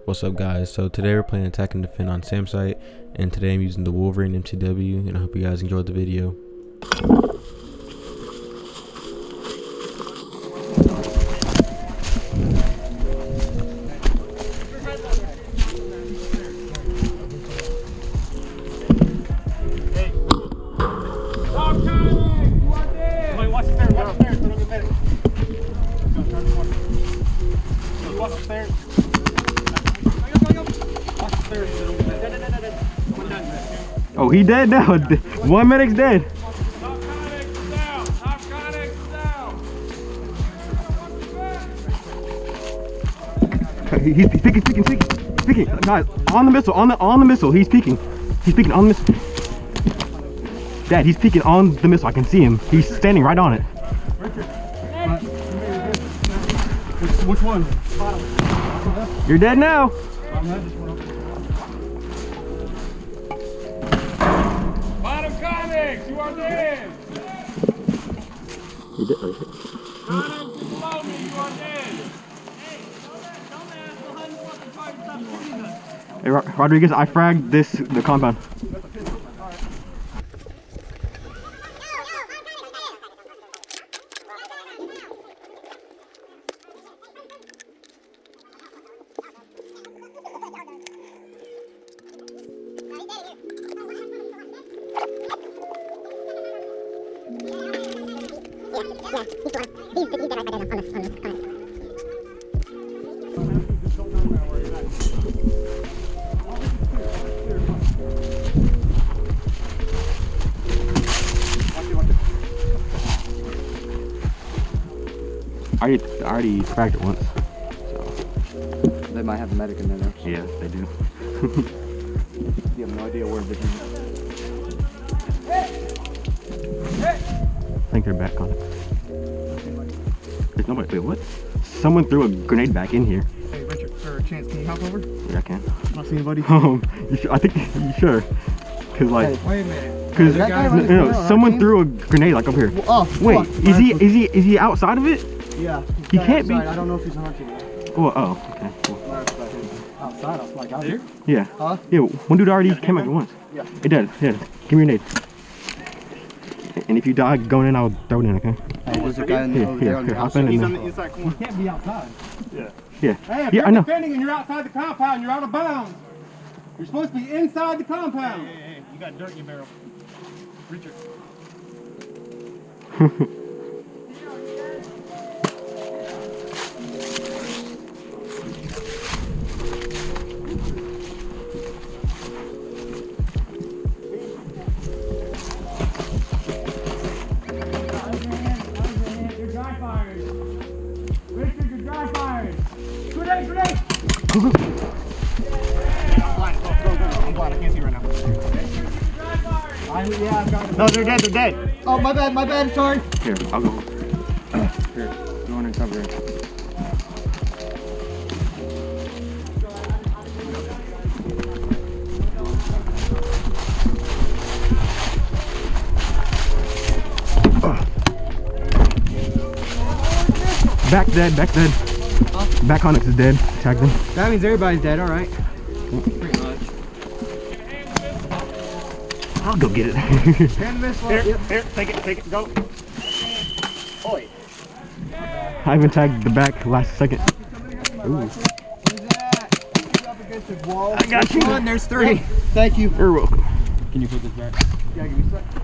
What's up, guys? So today we're playing attack and defend on Sam site, and today I'm using the Wolverine MTW, and I hope you guys enjoyed the video. Oh, he dead now. One medic's dead. He's peeking. Guys, on the missile, on the missile. He's peeking. He's peeking on the missile. Dad, he's peeking on the missile. I can see him. He's standing right on it. Which one? You're dead now. You are dead! You did, below me, you are dead! Hey, Rodriguez, I fragged the compound. I already fragged it once. So. They might have a medic in there though. Yeah, they do. You have no idea where they're going. I think they're back on it. There's nobody. Wait, what? Someone threw a grenade back in here. Hey, Richard, sir, Chance, can you hop over? Yeah, I can. Not see anybody? I think you sure. Cause like, Wait a minute. cause no, someone threw a grenade like up here. Oh, wait, is he outside of it? Yeah. He can't be. I don't know if he's hunting. Oh, okay. Cool. Outside, I was like, out here? Yeah. Huh? Yeah, one dude already came out at once. Yeah. It did. Yeah. Give me your nade. And if you die going in, I'll throw it in, okay? There's a guy in Here, hop in. He's on the inside corner. You can't be outside. Yeah. Hey, if Yeah, you're I know. defending and you're outside the compound, you're out of bounds. You're supposed to be inside the compound. Hey, you got dirt in your barrel. Richard. No, they're dead. Oh, my bad, sorry. Here, I'll go. Here, go on and cover it. Back dead. Back Onyx is dead. Tag them. That means everybody's dead, alright. Pretty much. I'll go get it. Hand the missile. Here, take it, go. Oi. I even tagged the back last second. Ooh. I got you. There's three. Thank you. You're welcome. Can you put this back? Yeah, give me a sec.